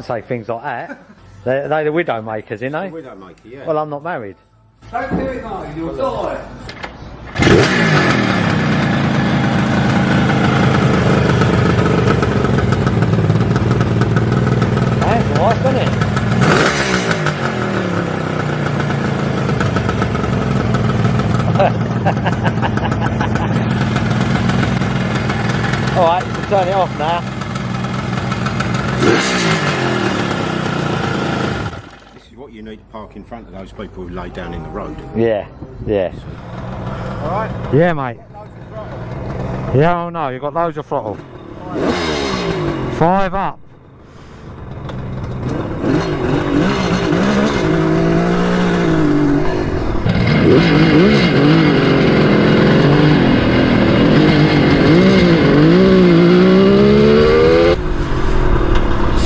say things like that. They're the Widowmakers, you know? The Widowmaker, yeah. Well, I'm not married. Don't do it, mate, you'll die. That's nice, isn't it? Alright, you can turn it off now. This is what you need to park in front of those people who lay down in the road. Yeah, yeah. Alright? Yeah, mate. Yeah, oh no, you've got loads of throttle. 5 up.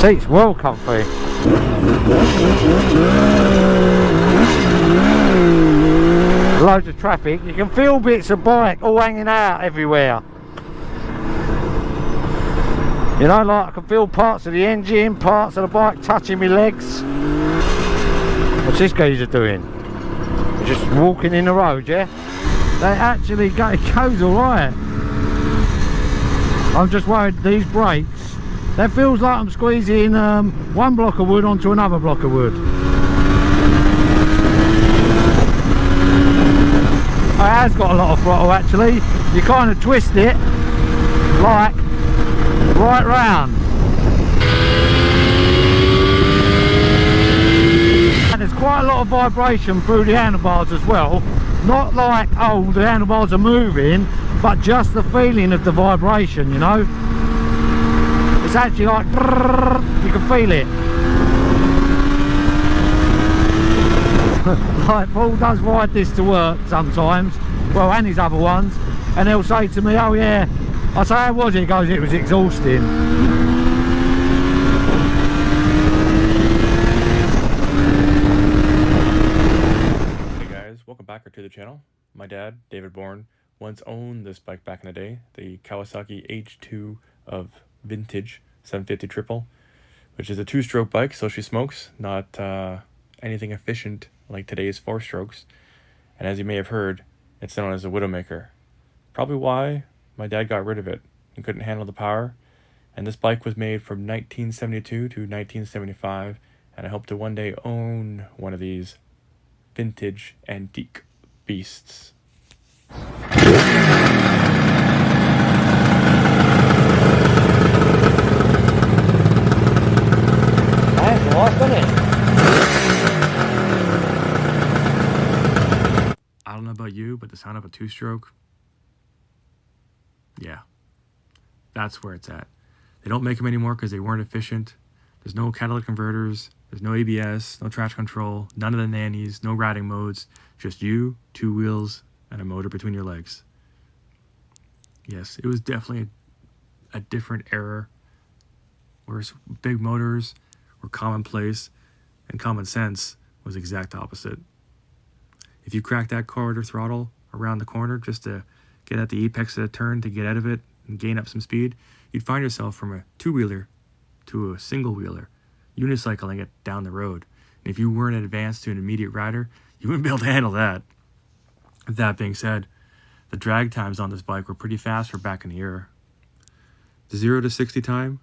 Seats well comfy. Loads of traffic. You can feel bits of bike all hanging out everywhere. You know, like I can feel parts of the engine, parts of the bike touching my legs. What's this geezer doing? He's just walking in the road, yeah? They actually go, it goes alright. I'm just worried these brakes. That feels like I'm squeezing one block of wood onto another block of wood. It has got a lot of throttle actually. You kind of twist it like right round. And there's quite a lot of vibration through the handlebars as well. Not like, oh, the handlebars are moving, but just the feeling of the vibration, you know. It's actually like, you can feel it. Like Paul does ride this to work sometimes, well, and his other ones, and he'll say to me, oh yeah, I say, how was it? He goes, it was exhausting. Hey guys, welcome back to the channel. My dad, David Bourne, once owned this bike back in the day, the Kawasaki H2 of vintage 750 triple, which is a 2-stroke bike, so she smokes, not anything efficient like today's 4-strokes. And as you may have heard, it's known as a Widowmaker. Probably why my dad got rid of it and couldn't handle the power. And this bike was made from 1972 to 1975, and I hope to one day own one of these vintage antique beasts. That's nice, isn't it? I don't know about you, but the sound of a 2-stroke, yeah, that's where it's at. They don't make them anymore because they weren't efficient. There's no catalytic converters, there's no ABS, no traction control, none of the nannies, no riding modes, just you, 2 wheels, and a motor between your legs. Yes, it was definitely a different era, whereas big motors were commonplace and common sense was the exact opposite. If you crack that quarter throttle around the corner just to get at the apex of the turn to get out of it and gain up some speed, you'd find yourself from a 2-wheeler to a single-wheeler, unicycling it down the road. And if you weren't advanced to an immediate rider, you wouldn't be able to handle that. That being said, the drag times on this bike were pretty fast for back in the era. The 0 to 60 time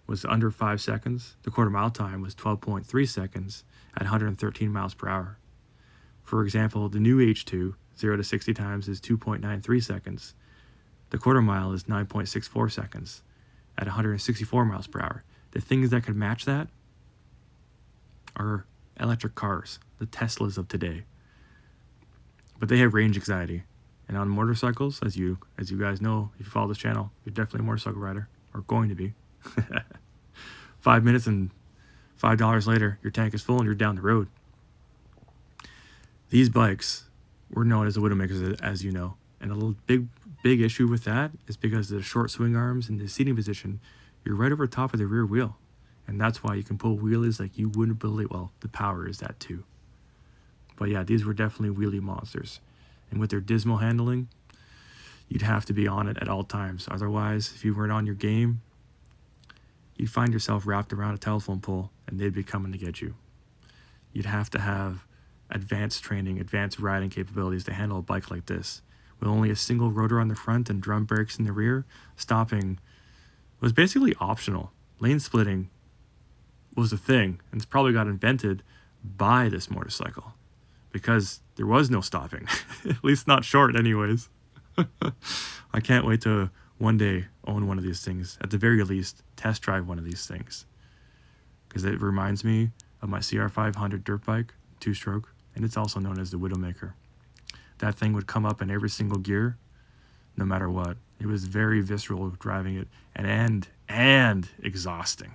was under 5 seconds. The quarter-mile time was 12.3 seconds at 113 miles per hour. For example, the new H2, 0 to 60 times, is 2.93 seconds. The quarter mile is 9.64 seconds at 164 miles per hour. The things that could match that are electric cars, the Teslas of today. But they have range anxiety. And on motorcycles, as you guys know, if you follow this channel, you're definitely a motorcycle rider, or going to be. 5 minutes and $5 later, your tank is full and you're down the road. These bikes were known as the Widowmakers, as you know. And a little big issue with that is because of the short swing arms and the seating position, you're right over top of the rear wheel. And that's why you can pull wheelies like you wouldn't believe. Well, the power is that too. But yeah, these were definitely wheelie monsters. And with their dismal handling, you'd have to be on it at all times. Otherwise, if you weren't on your game, you'd find yourself wrapped around a telephone pole and they'd be coming to get you. You'd have to have advanced training, advanced riding capabilities to handle a bike like this. With only a single rotor on the front and drum brakes in the rear, stopping was basically optional. Lane splitting was a thing, and it's probably got invented by this motorcycle because there was no stopping, at least not short anyways. I can't wait to one day own one of these things, at the very least test drive one of these things, because it reminds me of my CR500 dirt bike, 2-stroke, and it's also known as the Widowmaker. That thing would come up in every single gear, no matter what. It was very visceral driving it, and exhausting.